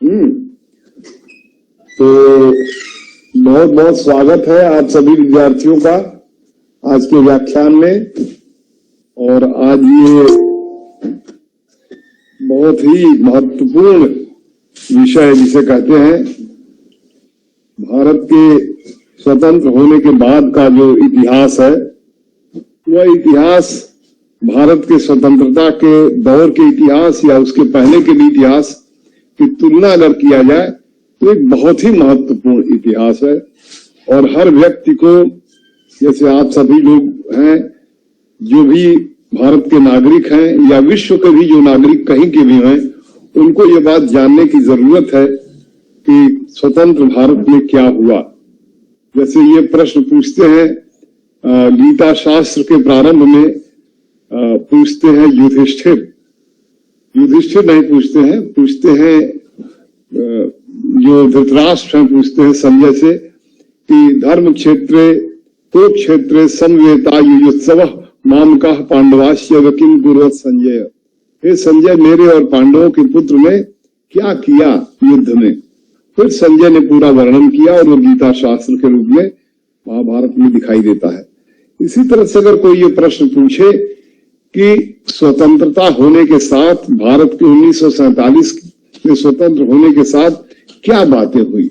तो बहुत बहुत स्वागत है आप सभी विद्यार्थियों का आज के व्याख्यान में। और आज ये बहुत ही महत्वपूर्ण विषय जिसे कहते हैं भारत के स्वतंत्र होने के बाद का जो इतिहास है, वह इतिहास भारत के स्वतंत्रता के दौर के इतिहास या उसके पहले के भी इतिहास की तुलना अगर किया जाए तो एक बहुत ही महत्वपूर्ण इतिहास है। और हर व्यक्ति को, जैसे आप सभी लोग हैं जो भी भारत के नागरिक हैं या विश्व के भी जो नागरिक कहीं के भी हैं, उनको ये बात जानने की जरूरत है कि स्वतंत्र भारत में क्या हुआ। जैसे ये प्रश्न पूछते हैं गीता शास्त्र के प्रारंभ में, पूछते हैं युधिष्ठिर नहीं पूछते हैं जो धृतराष्ट्र हैं, पूछते हैं संजय से कि धर्म क्षेत्रे कुरुक्षेत्रे समवेता युयुत्सव मामकाः पांडवास्य किम कुर्वत संजय। हे संजय, मेरे और पांडवों के पुत्र ने क्या किया युद्ध में। फिर संजय ने पूरा वर्णन किया और वो गीता शास्त्र के रूप में महाभारत में दिखाई देता है। इसी तरह से अगर कोई ये प्रश्न पूछे कि स्वतंत्रता होने के साथ, भारत के 1947 में स्वतंत्र होने के साथ क्या बातें हुई,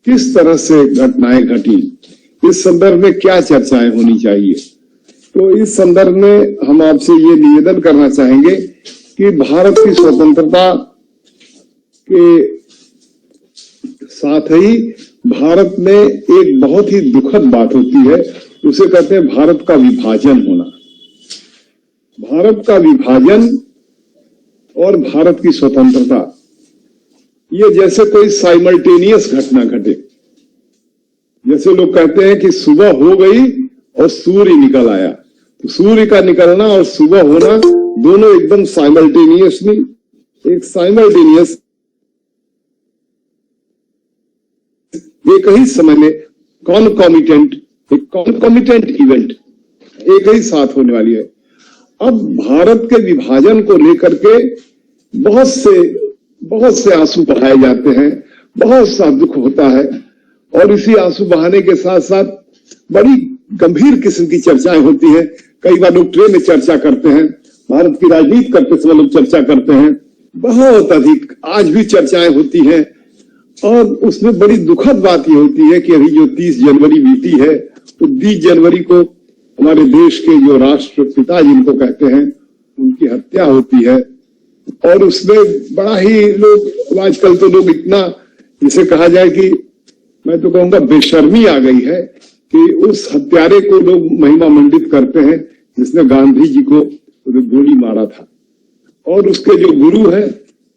किस तरह से घटनाएं घटी, इस संदर्भ में क्या चर्चाएं होनी चाहिए, तो इस संदर्भ में हम आपसे ये निवेदन करना चाहेंगे कि भारत की स्वतंत्रता के साथ ही भारत में एक बहुत ही दुखद बात होती है, उसे कहते हैं भारत का विभाजन होना। भारत का विभाजन और भारत की स्वतंत्रता, ये जैसे कोई साइमल्टेनियस घटना घटे। जैसे लोग कहते हैं कि सुबह हो गई और सूर्य निकल आया, तो सूर्य का निकलना और सुबह होना दोनों एकदम साइमल्टेनियसली, एक साइमल्टेनियस एक ही समय में कॉन्कॉमिटेंट इवेंट एक ही साथ होने वाली है। अब भारत के विभाजन को लेकर के बहुत से आंसू बहाए जाते हैं, बहुत सा दुख होता है, और इसी आंसू बहाने के साथ साथ बड़ी गंभीर किस्म की चर्चाएं होती हैं। कई बार लोग ट्रेन में चर्चा करते हैं, भारत की राजनीति करते समय लोग चर्चा करते हैं, बहुत अधिक आज भी चर्चाएं होती हैं। और उसमें बड़ी दुखद बात ये होती है कि अभी जो 30 जनवरी बीती है, तो 20 जनवरी को हमारे देश के जो राष्ट्रपिता जिनको कहते हैं, उनकी हत्या होती है। और उसमें बड़ा ही लोग, आजकल तो लोग इतना, जिसे कहा जाए कि मैं तो कहूंगा बेशर्मी आ गई है कि उस हत्यारे को लोग महिमा मंडित करते हैं जिसने गांधी जी को गोली मारा था। और उसके जो गुरु हैं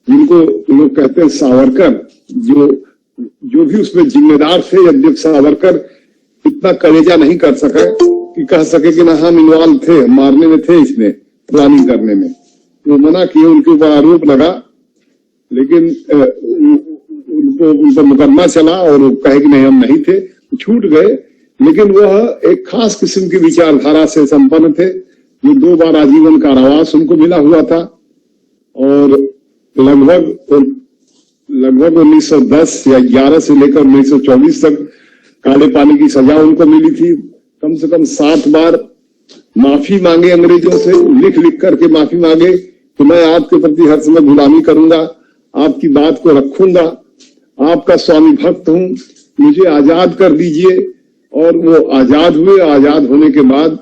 जिनको लोग कहते हैं सावरकर, जो भी उसमें जिम्मेदार थे, यद्यप सावरकर इतना कलेजा नहीं कर सका कि कह सके कि ना हम इन्वॉल्व थे, मारने में थे, इसमें प्लानिंग करने में, वो मना किए, उनके ऊपर आरोप लगा, लेकिन उन पर मुकदमा चला और वो कहे कि नहीं हम नहीं थे, छूट गए। लेकिन वह एक खास किस्म की विचारधारा से संपन्न थे, जो 2 बार आजीवन कारावास उनको मिला हुआ था। और लगभग 1910 या 11 से लेकर 1924 तक काले पानी की सजा उनको मिली थी। कम से कम 7 बार माफी मांगे अंग्रेजों से, लिख करके माफी मांगे कि मैं आपके प्रति हर समय गुलामी करूंगा, आपकी बात को रखूंगा, आपका स्वामी भक्त हूं, मुझे आजाद कर दीजिए। और वो आजाद हुए। आजाद होने के बाद,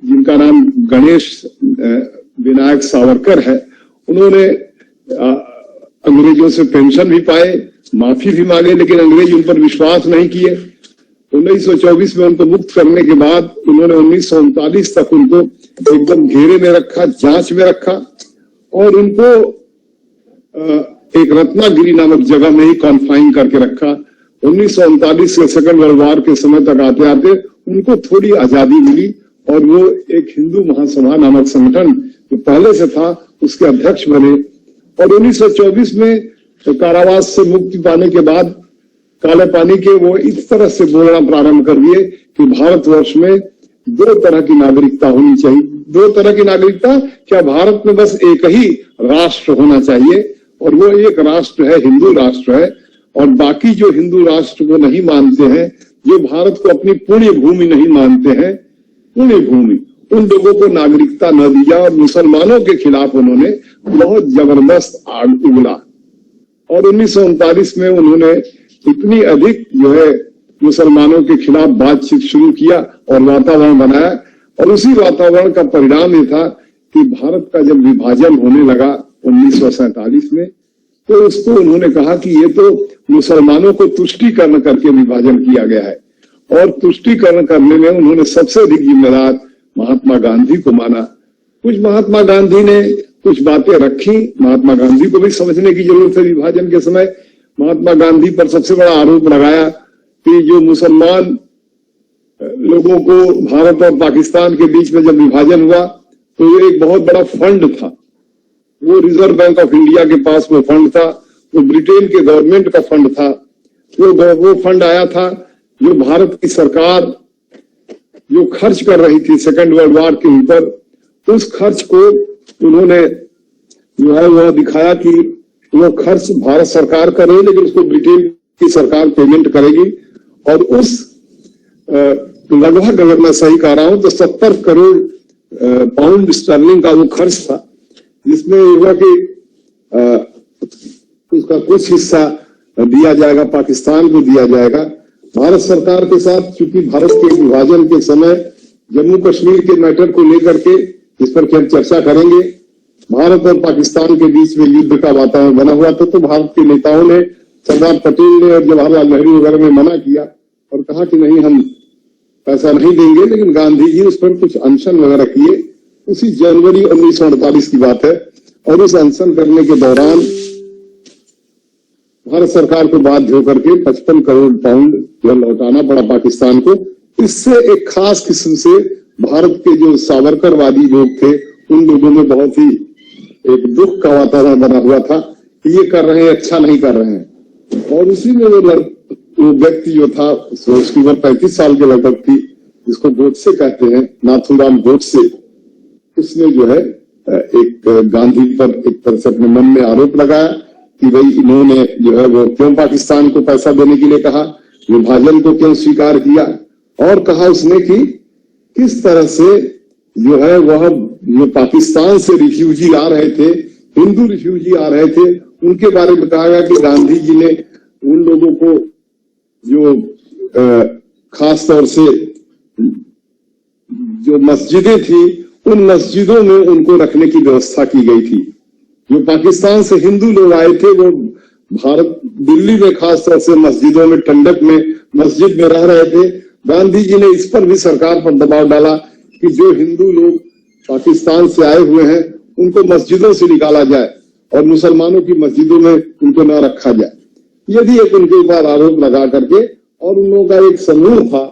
जिनका नाम गणेश विनायक सावरकर है, उन्होंने अंग्रेजों से पेंशन भी पाए, माफी भी मांगे, लेकिन अंग्रेज उन पर विश्वास नहीं किए। 1924 में उनको मुक्त करने के बाद उन्होंने 1939 तक उनको एकदम घेरे में रखा, जांच में रखा, और उनको एक रत्नागिरी नामक जगह में ही कॉन्फाइन करके रखा। 1939 के सेकंड वर्ल्ड वॉर के समय तक आते आते उनको थोड़ी आजादी मिली, और वो एक हिंदू महासभा नामक संगठन जो पहले से था उसके अध्यक्ष बने। और 1924 में कारावास से मुक्ति पाने के बाद काले पानी के वो इस तरह से बोलना प्रारंभ कर दिए कि भारतवर्ष में 2 तरह की नागरिकता होनी चाहिए। 2 तरह की नागरिकता क्या? भारत में बस एक ही राष्ट्र होना चाहिए और वो एक राष्ट्र है, हिंदू राष्ट्र है, और बाकी जो हिंदू राष्ट्र को नहीं मानते हैं, जो भारत को अपनी पुण्य भूमि नहीं मानते हैं, पुण्य भूमि, उन लोगों को नागरिकता न दिया और मुसलमानों के खिलाफ उन्होंने बहुत जबरदस्त आग उगला। और 1939 में उन्होंने इतनी अधिक जो है मुसलमानों के खिलाफ बातचीत शुरू किया और वातावरण बनाया, और उसी वातावरण का परिणाम ये था कि भारत का जब विभाजन होने लगा 1947 में, तो उसको उन्होंने कहा कि ये तो मुसलमानों को तुष्टीकरण करके विभाजन किया गया है, और तुष्टीकरण करने में उन्होंने सबसे अधिक जिम्मेदार महात्मा गांधी को माना। कुछ महात्मा गांधी ने कुछ बातें रखी, महात्मा गांधी को भी समझने की जरूरत है। विभाजन के समय महात्मा गांधी पर सबसे बड़ा आरोप लगाया कि जो मुसलमान लोगों को भारत और पाकिस्तान के बीच में जब विभाजन हुआ तो ये एक बहुत बड़ा फंड था, वो रिजर्व बैंक ऑफ इंडिया के पास वो फंड था, वो ब्रिटेन के गवर्नमेंट का फंड था, वो फंड आया था जो भारत की सरकार जो खर्च कर रही थी सेकेंड वर्ल्ड वॉर के ऊपर, उस खर्च को उन्होंने जो है वह दिखाया कि वो खर्च भारत सरकार कर रही है, लेकिन उसको ब्रिटेन की सरकार पेमेंट करेगी। और उस लगभग, अगर मैं सही कह रहा हूं तो 70 करोड़ पाउंड स्टर्लिंग का वो खर्च था, जिसमें हुआ कि उसका कुछ हिस्सा दिया जाएगा, पाकिस्तान को दिया जाएगा। भारत सरकार के साथ, चूंकि भारत के विभाजन के समय जम्मू कश्मीर के मैटर को लेकर के, इस पर हम चर्चा करेंगे, भारत और पाकिस्तान के बीच में युद्ध का वातावरण बना हुआ था, तो भारत के नेताओं ने, सरदार पटेल ने और जवाहरलाल नेहरू वगैरह ने मना किया और कहा कि नहीं, हम पैसा नहीं देंगे, लेकिन गांधी जी उस पर कुछ अनशन वगैरह किए। उसी जनवरी 1948 की बात है, और उस अनशन करने के दौरान भारत सरकार को बाध्य होकर के 55 करोड़ पाउंड जो लौटाना पड़ा पाकिस्तान को। इससे एक खास किस्म से भारत के जो सावरकरवादी लोग थे, उन लोगों में बहुत ही एक दुख का वातावरण बना हुआ था कि ये कर रहे हैं, अच्छा नहीं कर रहे हैं। और उसी में वो व्यक्ति जो था, उसकी उम्र 35 साल के लगभग थी, जिसको गोडसे कहते हैं, नाथूराम गोडसे, उसने जो है एक गांधी पर एक तरह से अपने मन में आरोप लगाया कि भाई इन्होंने जो है वो क्यों पाकिस्तान को पैसा देने के लिए कहा, विभाजन को क्यों स्वीकार किया, और कहा उसने कि किस तरह से जो है वह जो पाकिस्तान से रिफ्यूजी आ रहे थे, हिंदू रिफ्यूजी आ रहे थे, उनके बारे में कहा गया कि गांधी जी ने उन लोगों को जो खास तौर से जो मस्जिदें थी, उन मस्जिदों में उनको रखने की व्यवस्था की गई थी। जो पाकिस्तान से हिंदू लोग आए थे वो भारत, दिल्ली में खास तौर से मस्जिदों में, ठंडक में मस्जिद में रह रहे थे। गांधी जी ने इस पर भी सरकार पर दबाव डाला कि जो हिंदू लोग पाकिस्तान से आए हुए हैं उनको मस्जिदों से निकाला जाए और मुसलमानों की मस्जिदों में उनको न रखा जाए। ये भी एक उनके ऊपर आरोप लगा करके, और उन लोगों का एक समूह था,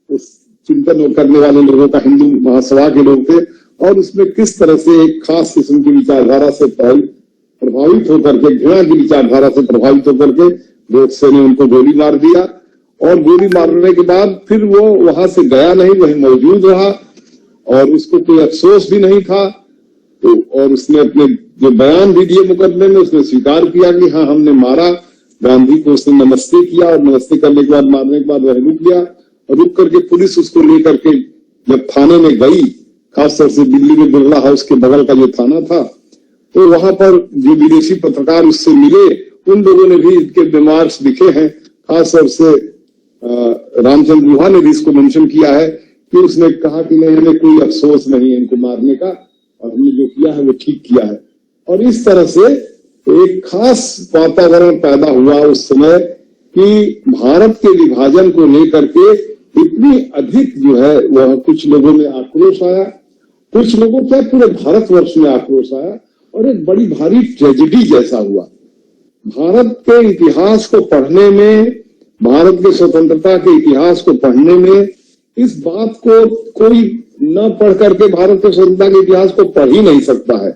उस चिंतन करने वाले लोगों का, हिंदू महासभा के लोग थे, और उसमें किस तरह से एक खास किस्म की विचारधारा से प्रभावित होकर के, घृणा की विचारधारा से प्रभावित होकर के गोडसे ने उनको गोली मार दिया। और गोली मारने के बाद फिर वो वहां से गया नहीं, वहीं मौजूद रहा, और उसको कोई अफसोस भी नहीं था। तो और उसने अपने जो बयान भी दिए मुकदमे में, उसने स्वीकार किया कि हाँ हमने मारा। गांधी को उसने नमस्ते किया, और नमस्ते करने के बाद, मारने के बाद वह रुक गया, और रुक करके पुलिस उसको लेकर के जब थाने में गई, खासतौर से दिल्ली में बिरला हाउस के बगल का जो थाना था, तो वहां पर जो विदेशी पत्रकार उससे मिले, उन लोगों ने भी इसके रिमार्क्स लिखे हैं। खासतौर से रामचंद्र गुहा ने भी इसको मेंशन किया है कि उसने कहा कि नहीं, हमें कोई अफसोस नहीं है इनको मारने का, और हमने जो किया है वो ठीक किया है। और इस तरह से एक खास वातावरण पैदा हुआ उस समय कि भारत के विभाजन को लेकर के इतनी अधिक जो है वह कुछ लोगों में आक्रोश आया, कुछ लोगों क्या पूरे भारतवर्ष में आक्रोश आया, और एक बड़ी भारी ट्रेजेडी जैसा हुआ। भारत के इतिहास को पढ़ने में, भारत के स्वतंत्रता के इतिहास को पढ़ने में, इस बात को कोई न पढ़ करके भारत के स्वतंत्रता के इतिहास को पढ़ ही नहीं सकता है।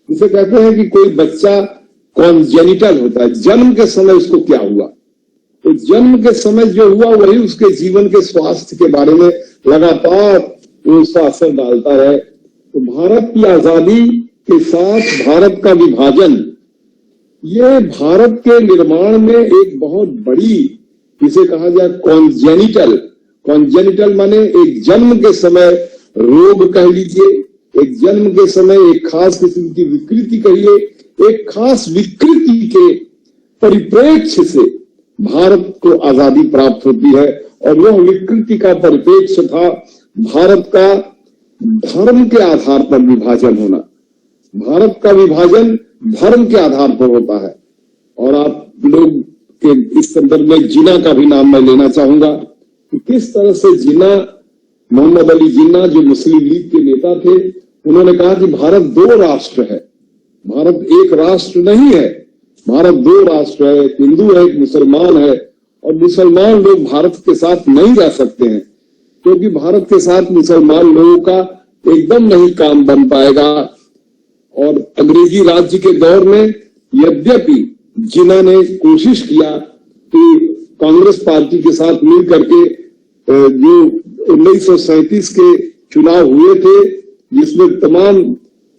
जिसे कहते हैं कि कोई बच्चा कॉन्जेनिटल होता है, जन्म के समय उसको क्या हुआ, तो जन्म के समय जो हुआ वही उसके जीवन के स्वास्थ्य के बारे में लगातार उसका असर डालता है। तो भारत की आजादी के साथ भारत का विभाजन, ये भारत के निर्माण में एक बहुत बड़ी, जिसे कहा जाए कॉन्जेनिटल माने एक जन्म के समय रोग कह लीजिए, एक जन्म के समय एक खास किस्म की विकृति कहिए, एक खास विकृति के परिप्रेक्ष्य से भारत को आजादी प्राप्त होती है। और वह विकृति का परिप्रेक्ष्य था भारत का धर्म के आधार पर विभाजन होना। भारत का विभाजन धर्म के आधार पर होता है। और आप लोग के इस संदर्भ में जिन्ना का भी नाम मैं लेना चाहूंगा कि किस तरह से जिन्ना, मोहम्मद अली जिन्ना जो मुस्लिम लीग के नेता थे, उन्होंने कहा कि भारत दो राष्ट्र है, भारत एक राष्ट्र नहीं है, भारत दो राष्ट्र है, एक हिंदू है, एक मुसलमान है। और मुसलमान लोग भारत के साथ नहीं रह सकते हैं, क्योंकि भारत के साथ मुसलमान लोगों का एकदम नहीं काम बन पाएगा। और अंग्रेजी राज्य के दौर में यद्यपि जिन्ना ने कोशिश किया कि कांग्रेस पार्टी के साथ मिल करके जो 1937 के चुनाव हुए थे, जिसमें तमाम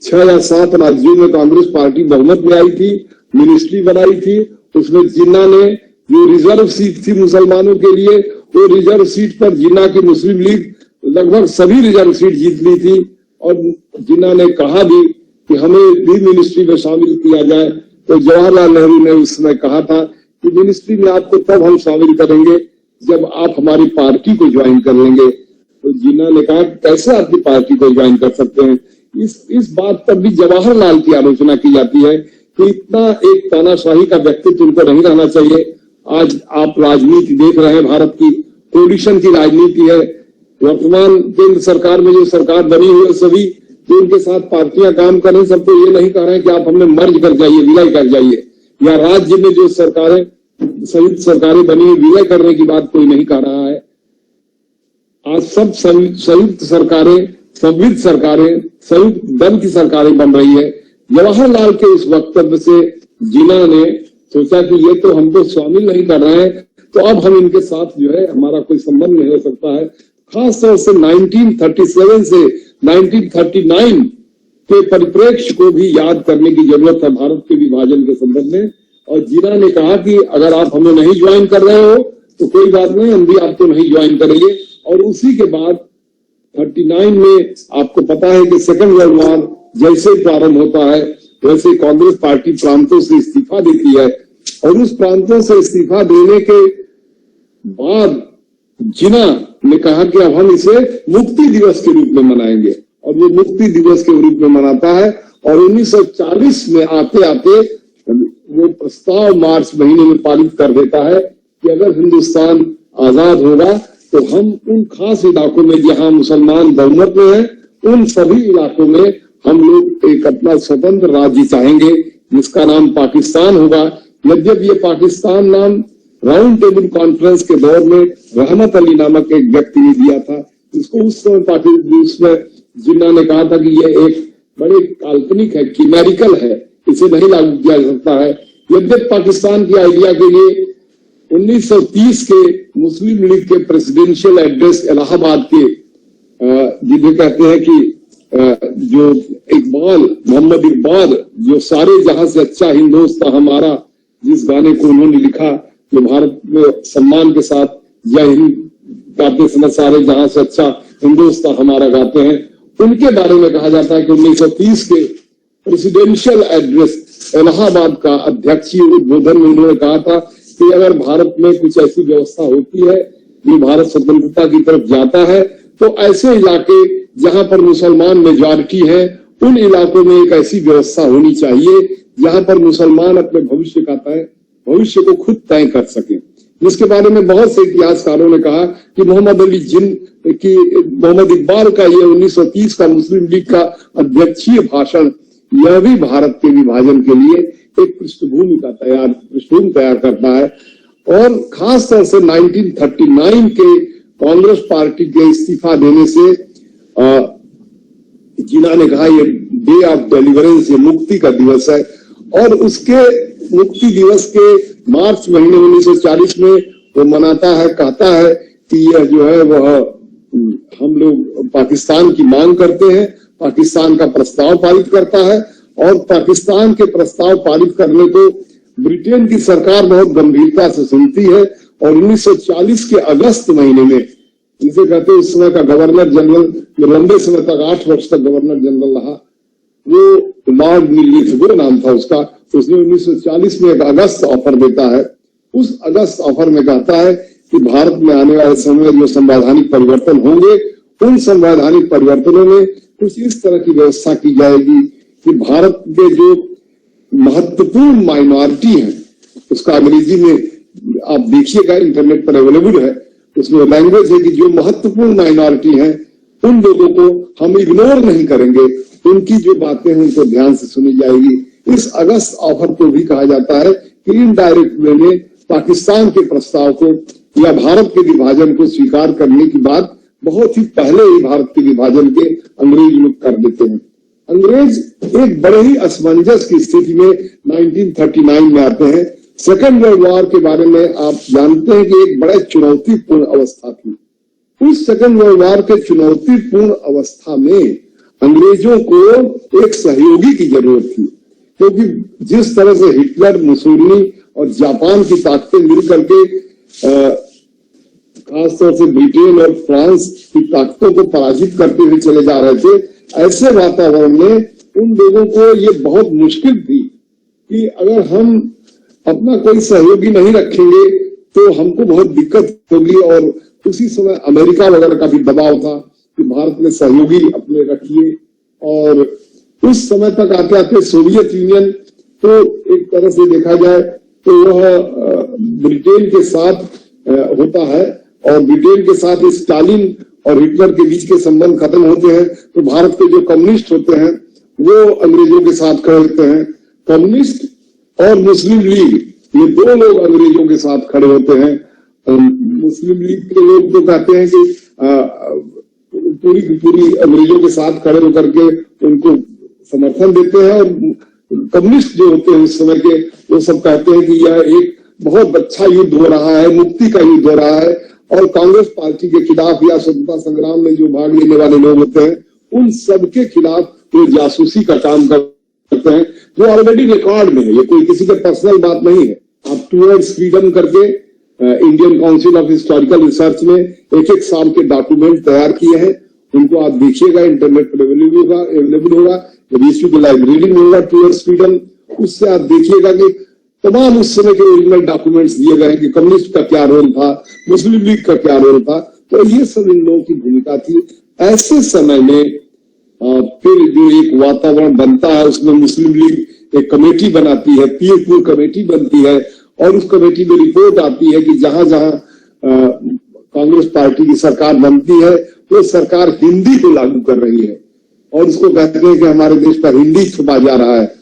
6 या 7 राज्यों में कांग्रेस पार्टी बहुमत में आई थी, मिनिस्ट्री बनाई थी, उसमें जिन्ना ने जो रिजर्व सीट थी मुसलमानों के लिए, वो रिजर्व सीट पर जिन्ना की मुस्लिम लीग लगभग सभी रिजर्व सीट जीत ली थी। और जिन्ना ने कहा भी कि हमें भी मिनिस्ट्री में शामिल किया जाए, तो जवाहरलाल नेहरू ने उस समय कहा था कि मिनिस्ट्री में आपको तब हम शामिल करेंगे जब आप हमारी पार्टी को ज्वाइन कर लेंगे। तो जिन्ना ने कहा कैसे आपकी पार्टी को ज्वाइन कर सकते हैं। इस बात पर भी जवाहरलाल की आलोचना की जाती है कि इतना एक तानाशाही का व्यक्तित्व उनको नहीं रहना चाहिए। आज आप राजनीति देख रहे हैं, भारत की कोलिशन की राजनीति है। वर्तमान केंद्र सरकार में जो सरकार बनी हुई है, सभी जो उनके साथ पार्टियां काम कर रही, सबको ये नहीं कह रहे हैं कि आप हमें मर्ज कर जाइए, विलय कर जाइए, या राज्य में जो सरकारें संयुक्त सरकारें बनी हुई विलय करने की बात कोई नहीं कह रहा है। आज सब संयुक्त सरकारें, संविध सरकारें, संयुक्त दल की सरकारें बन रही है। जवाहरलाल के उस वक्तव्य से जिन्ना ने सोचा कि ये तो हमको शामिल नहीं कर रहे हैं, तो अब हम इनके साथ जो है हमारा कोई संबंध नहीं हो सकता है। खासतौर से 1937 से 1939 के परिप्रेक्ष्य को भी याद करने की जरूरत है भारत के विभाजन के संदर्भ में। और जिन्ना ने कहा कि अगर आप हमें नहीं ज्वाइन कर रहे हो तो कोई बात नहीं, हम भी आपको नहीं ज्वाइन करेंगे। और उसी के बाद 39 में आपको पता है कि सेकेंड वर्ल्ड वॉर जैसे प्रारंभ होता है, वैसे कांग्रेस पार्टी प्रांतों से इस्तीफा देती है। और उस प्रांतों से इस्तीफा देने के बाद जिन्ना ने कहा कि अब हम इसे मुक्ति दिवस के रूप में मनाएंगे, और वो मुक्ति दिवस के रूप में मनाता है। और 1940 में आते आते वो प्रस्ताव मार्च महीने में पारित कर देता है कि अगर हिंदुस्तान आजाद होगा तो हम उन खास इलाकों में जहां मुसलमान बहुमत में है, उन सभी इलाकों में हम लोग एक अपना स्वतंत्र राज्य चाहेंगे, जिसका नाम पाकिस्तान होगा। यद्यपि ये पाकिस्तान नाम राउंड टेबल कॉन्फ्रेंस के दौर में रहमत अली नामक एक व्यक्ति ने दिया था, इसको उस समय उसमें जिन्ना ने कहा था कि यह एक बड़े काल्पनिक है, कीमेरिकल है, इसे नहीं लागू किया जा सकता है। यद्यपि पाकिस्तान की आइडिया के लिए 1930 के मुस्लिम लीग के प्रेसिडेंशियल एड्रेस इलाहाबाद के जिन्हें कहते हैं कि जो इकबाल, मोहम्मद इकबाल, जो सारे जहां से अच्छा हिंदुस्तान हमारा, जिस गाने को उन्होंने लिखा, जो भारत में सम्मान के साथ जय हिंद गाते समय सारे जहां से अच्छा हिंदुस्तान हमारा गाते हैं, उनके बारे में कहा जाता है कि 1930 के प्रेसिडेंशियल एड्रेस इलाहाबाद का अध्यक्षीय उद्बोधन में उन्होंने कहा था कि अगर भारत में कुछ ऐसी व्यवस्था होती है जो भारत स्वतंत्रता की तरफ जाता है, तो ऐसे इलाके जहां पर मुसलमान मेजॉरिटी है, उन इलाकों में एक ऐसी व्यवस्था होनी चाहिए जहां पर मुसलमान अपने भविष्य को खुद तय कर सके। जिसके बारे में बहुत से इतिहासकारों ने कहा कि मोहम्मद इकबाल का ये 1930 का मुस्लिम लीग का अध्यक्षीय भाषण, यह भी भारत के विभाजन के लिए एक पृष्ठभूमि तैयार करता है। और खासतौर से 1939 के कांग्रेस पार्टी के इस्तीफा देने से जिन्ना ने कहा ये डे ऑफ डिलीवरेंस, ये मुक्ति का दिवस है। और उसके मुक्ति दिवस के मार्च महीने 1940 में वो मनाता है, कहता है कि यह जो है वह हम लोग पाकिस्तान की मांग करते हैं, पाकिस्तान का प्रस्ताव पारित करता है। और पाकिस्तान के प्रस्ताव पारित करने को ब्रिटेन की सरकार बहुत गंभीरता से सुनती है और 1940 के अगस्त महीने में, जिसे कहते हैं उस समय का गवर्नर जनरल, जो लंबे समय तक 8 वर्ष तक गवर्नर जनरल रहा, वो लॉर्ड मिलीथगो नाम था उसका। उसने 1940 में एक अगस्त ऑफर देता है। उस अगस्त ऑफर में कहता है कि भारत में आने वाले समय में जो संवैधानिक परिवर्तन होंगे, उन संवैधानिक परिवर्तनों में कुछ इस तरह की व्यवस्था की जाएगी कि भारत के जो महत्वपूर्ण माइनॉरिटी है, उसका अंग्रेजी में आप देखिएगा, इंटरनेट पर अवेलेबल है, उसमें लैंग्वेज है कि जो महत्वपूर्ण माइनॉरिटी है उन लोगों को हम इग्नोर नहीं करेंगे, उनकी जो बातें हैं उनको ध्यान से सुनी जाएगी। इस अगस्त ऑफर को भी कहा जाता है कि इनडायरेक्ट वे में पाकिस्तान के प्रस्ताव को या भारत के विभाजन को स्वीकार करने की बात बहुत ही पहले ही भारत के विभाजन के अंग्रेज लोग कर देते हैं। अंग्रेज एक बड़े ही असमंजस की स्थिति में 1939 में आते हैं। सेकेंड वर्ल्ड वॉर के बारे में आप जानते हैं कि एक बड़े चुनौतीपूर्ण अवस्था थी। उस सेकेंड वर्ल्ड वॉर के चुनौतीपूर्ण अवस्था में अंग्रेजों को एक सहयोगी की जरूरत थी, क्योंकि जिस तरह से हिटलर, मुसोलिनी और जापान की ताकतें मिलकर के खासतौर से ब्रिटेन और फ्रांस की ताकतों को पराजित करते हुए चले जा रहे थे, ऐसे वातावरण में उन लोगों को ये बहुत मुश्किल थी कि अगर हम अपना कोई सहयोगी नहीं रखेंगे तो हमको बहुत दिक्कत होगी। और उसी समय अमेरिका वगैरह का भी दबाव था कि भारत में सहयोगी अपने रखिए। और उस समय तक आते आते सोवियत यूनियन तो एक तरह से देखा जाए तो वह ब्रिटेन के साथ होता है, और ब्रिटेन के साथ स्टालिन और हिटलर के बीच के संबंध खत्म होते हैं तो भारत के जो कम्युनिस्ट होते हैं वो अंग्रेजों के साथ खड़े होते हैं। कम्युनिस्ट और मुस्लिम लीग, ये दो लोग अंग्रेजों के साथ खड़े होते हैं। मुस्लिम लीग के लोग तो कहते हैं कि पूरी की पूरी अंग्रेजों के साथ खड़े होकर के उनको समर्थन देते हैं, और कम्युनिस्ट जो होते हैं उस समय के, वो सब कहते हैं कि यह एक बहुत अच्छा युद्ध हो रहा है, मुक्ति का युद्ध हो रहा है। और कांग्रेस पार्टी के खिलाफ या स्वतंत्रता संग्राम में जो भाग लेने वाले लोग होते हैं उन सबके खिलाफ वो जासूसी का काम करते हैं, जो ऑलरेडी रिकॉर्ड में है। ये कोई किसी का पर्सनल बात नहीं है। आप टूवर्ड्स फ्रीडम करके Indian council of historical research ने एक साल के डॉक्यूमेंट तैयार किए हैं, उनको आप देखिएगा, इंटरनेट पर अवेलेबल होगा, रजिस्ट्री को लाइब्रेरी में होगा टूवर्ड्स फ्रीडम। उससे आप देखिएगा कि तमाम उस समय के ओरिजिनल डॉक्यूमेंट्स दिए गए हैं कि कम्युनिस्ट का क्या रोल था, मुस्लिम लीग का क्या रोल था। तो ये सब इन लोगों की भूमिका थी। ऐसे समय में फिर जो एक वातावरण बनता है, उसमें मुस्लिम लीग एक कमेटी बनाती है, पीरपुर कमेटी बनती है, और उस कमेटी में रिपोर्ट आती है कि जहां जहां कांग्रेस पार्टी की सरकार बनती है वो सरकार हिंदी को लागू कर रही है, और उसको कहते हैं कि हमारे देश पर हिंदी छुपा जा रहा है।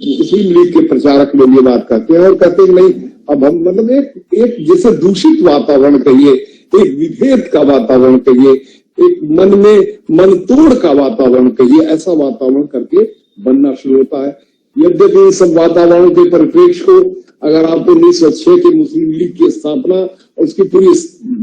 मुस्लिम लीग के प्रचारक लोग ये बात कहते हैं और कहते हैं कि नहीं, अब हम मतलब एक जैसे दूषित वातावरण कहिए, एक विभेद का वातावरण कहिए, एक मन में मन तोड़ का वातावरण कहिए, ऐसा वातावरण करके बनना शुरू होता है। यद्यपि इन सब वातावरणों के परिप्रेक्ष्य को अगर आपको 1906 के मुस्लिम लीग की स्थापना और उसकी पूरी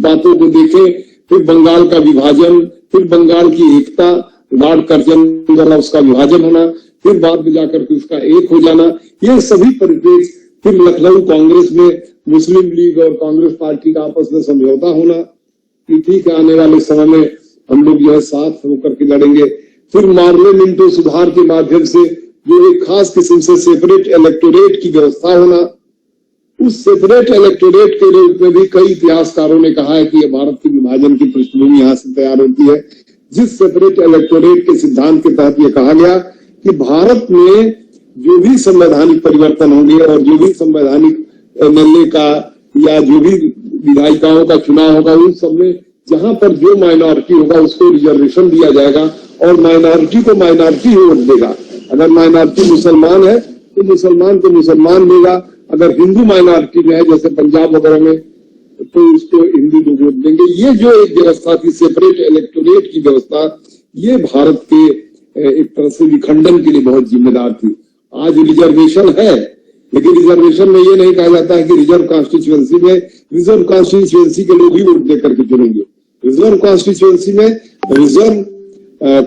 बातों को देखें, फिर बंगाल का विभाजन, फिर बंगाल की एकता, लॉर्ड कर्जन द्वारा उसका विभाजन होना, फिर बाद में जाकर के उसका एक हो जाना, ये सभी परिप्रेक्ष्य, फिर लखनऊ कांग्रेस में मुस्लिम लीग और कांग्रेस पार्टी का आपस में समझौता होना कि ठीक है, आने वाले समय में हम लोग जो है साथ होकर के लड़ेंगे। फिर मार्ले मिंटो सुधार के माध्यम से जो एक खास किस्म से सेपरेट इलेक्टोरेट की व्यवस्था होना, उस सेपरेट इलेक्टोरेट के रूप में भी कई इतिहासकारों ने कहा है कि यह भारत के विभाजन की पृष्ठभूमि यहाँ से तैयार होती है। जिस सेपरेट इलेक्टोरेट के सिद्धांत के तहत यह कहा गया कि भारत में जो भी संवैधानिक परिवर्तन होंगे और जो भी संवैधानिक एमएलए का या जो भी विधायिकाओं का चुनाव होगा, उन सब में जहां पर जो माइनॉरिटी होगा उसको रिजर्वेशन दिया जाएगा और माइनॉरिटी को माइनॉरिटी वोट देगा। अगर माइनॉरिटी मुसलमान है तो मुसलमान को मुसलमान देगा, अगर हिंदू माइनॉरिटी में है जैसे पंजाब वगैरह में तो उसको हिंदू लोग वोट देंगे। ये जो एक व्यवस्था थी सेपरेट इलेक्टोरेट की व्यवस्था, ये भारत के एक तरह से विखंडन के लिए बहुत जिम्मेदार थी। आज रिजर्वेशन है, लेकिन रिजर्वेशन में ये नहीं कहा जाता है कि रिजर्व कॉन्स्टिट्यूएंसी में रिजर्व कॉन्स्टिट्यूएंसी के लोग ही वोट देकर के चुनेंगे। रिजर्व कॉन्स्टिट्यूएंसी में रिजर्व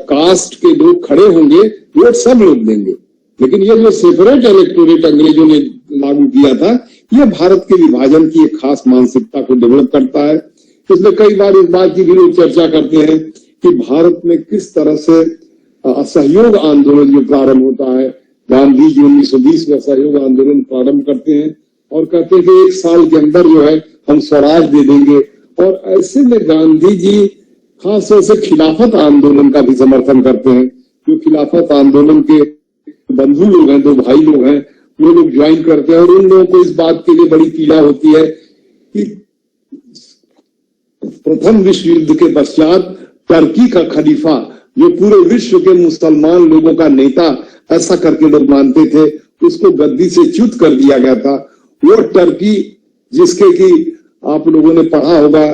कास्ट के लोग खड़े होंगे, वोट सब लोग देंगे। लेकिन ये जो सेपरेट इलेक्टोरेट अंग्रेजों ने लागू किया था, यह भारत के विभाजन की एक खास मानसिकता को डेवलप करता है। इसमें कई बार इस बात की भी लोग चर्चा करते हैं कि भारत में किस तरह से असहयोग आंदोलन जो प्रारंभ होता है, गांधी जी 1920 में असहयोग आंदोलन प्रारंभ करते हैं और कहते हैं कि 1 साल के अंदर जो है हम स्वराज दे देंगे। और ऐसे में गांधी जी खासतौर से खिलाफत आंदोलन का भी समर्थन करते हैं। जो खिलाफत आंदोलन के बंधु लोग हैं, 2 भाई लोग हैं, वो लोग ज्वाइन करते हैं और उन लोगों को इस बात के लिए बड़ी पीड़ा होती है कि प्रथम विश्व युद्ध के पश्चात टर्की का खलीफा, जो पूरे विश्व के मुसलमान लोगों का नेता ऐसा करके लोग मानते थे, उसको गद्दी से च्युत कर दिया गया था। वो टर्की जिसके कि आप लोगों ने पढ़ा होगा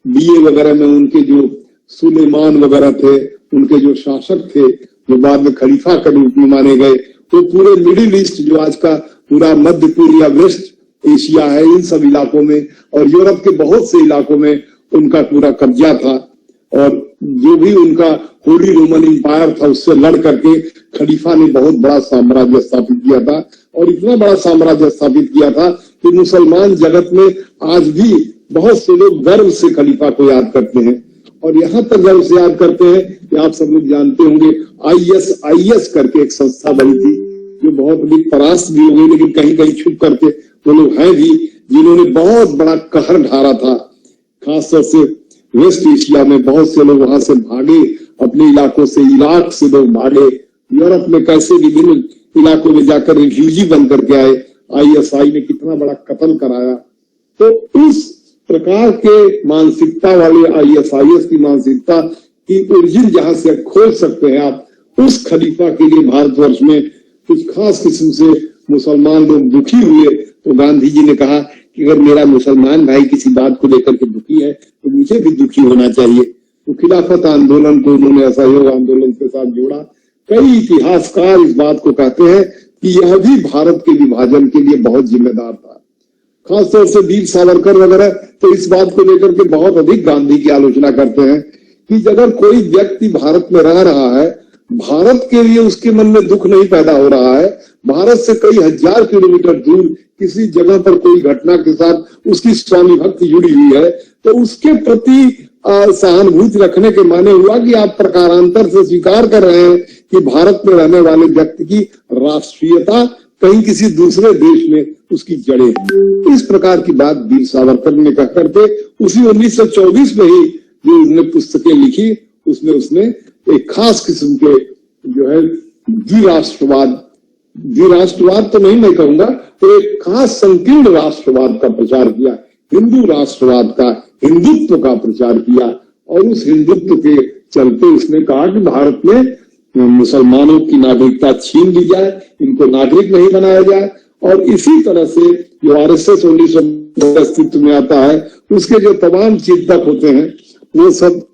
बीए वगैरह में, उनके जो सुलेमान वगैरह थे, उनके जो शासक थे, जो बाद में खलीफा के रूप में माने गए, तो पूरे मिडिल ईस्ट जो आज का पूरा मध्य पूर्व या वेस्ट एशिया है, इन सब इलाकों में और यूरोप के बहुत से इलाकों में उनका पूरा कब्जा था। और जो भी उनका होली रोमन एम्पायर था, उससे लड़ करके खलीफा ने बहुत बड़ा साम्राज्य स्थापित किया था और इतना बड़ा साम्राज्य स्थापित किया था कि मुसलमान जगत में आज भी बहुत से लोग गर्व से खलीफा को याद करते हैं। और यहाँ तक गर्व से याद करते हैं कि आप सब लोग जानते होंगे ISIS करके एक संस्था बनी थी, जो बहुत अभी परास्त भी हो गई, लेकिन कहीं कहीं छुप करके वो लोग हैं भी, जिन्होंने बहुत बड़ा कहर ढारा था। खासतौर से वेस्ट एशिया में बहुत से लोग वहां से भागे, अपने इलाकों से, इराक से लोग भागे, यूरोप में कैसे विभिन्न इलाकों में जाकर रिफ्यूजी बन करके आए। ISI ने कितना बड़ा कत्ल कराया। तो उस प्रकार के मानसिकता वाले ISIS की मानसिकता की ओरिजिन जहां से खोज सकते हैं आप, उस खलीफा के लिए भारतवर्ष में कुछ खास किस्म से मुसलमान लोग दुखी हुए। तो गांधी जी ने कहा कि अगर मेरा मुसलमान भाई किसी बात को लेकर के दुखी है तो मुझे भी दुखी होना चाहिए। तो खिलाफत आंदोलन को उन्होंने असहयोग आंदोलन के साथ जोड़ा। कई इतिहासकार इस बात को कहते हैं कि यह भी भारत के विभाजन के लिए बहुत जिम्मेदार था। खासतौर से वीर सावरकर वगैरह तो इस बात को लेकर के बहुत अधिक गांधी की आलोचना करते हैं कि अगर कोई व्यक्ति भारत में रह रहा है, भारत के लिए उसके मन में दुख नहीं पैदा हो रहा है, भारत से कई हजार किलोमीटर दूर किसी जगह पर कोई घटना के साथ उसकी स्वामी भक्ति जुड़ी हुई है, तो उसके प्रति सहानुभूति रखने के माने हुआ कि आप प्रकारांतर से स्वीकार कर रहे हैं कि भारत में रहने वाले व्यक्ति की राष्ट्रीयता कहीं किसी दूसरे देश में उसकी जड़ें। इस प्रकार की बात वीर सावरकर ने कह करके उसी 1924 में ही जो उसने पुस्तकें लिखी, उसमें उसने एक खास किस्म के जो है द्विराष्ट्रवाद तो नहीं मैं कहूंगा, तो एक खास संकीर्ण राष्ट्रवाद का प्रचार किया, हिंदू राष्ट्रवाद का, हिंदुत्व का प्रचार किया। और उस हिंदुत्व के चलते उसने कहा कि भारत में मुसलमानों की नागरिकता छीन ली जाए, इनको नागरिक नहीं बनाया जाए। और इसी तरह से जो RSS 1900 अस्तित्व में आता है, उसके जो तमाम चिंतक होते हैं वो सब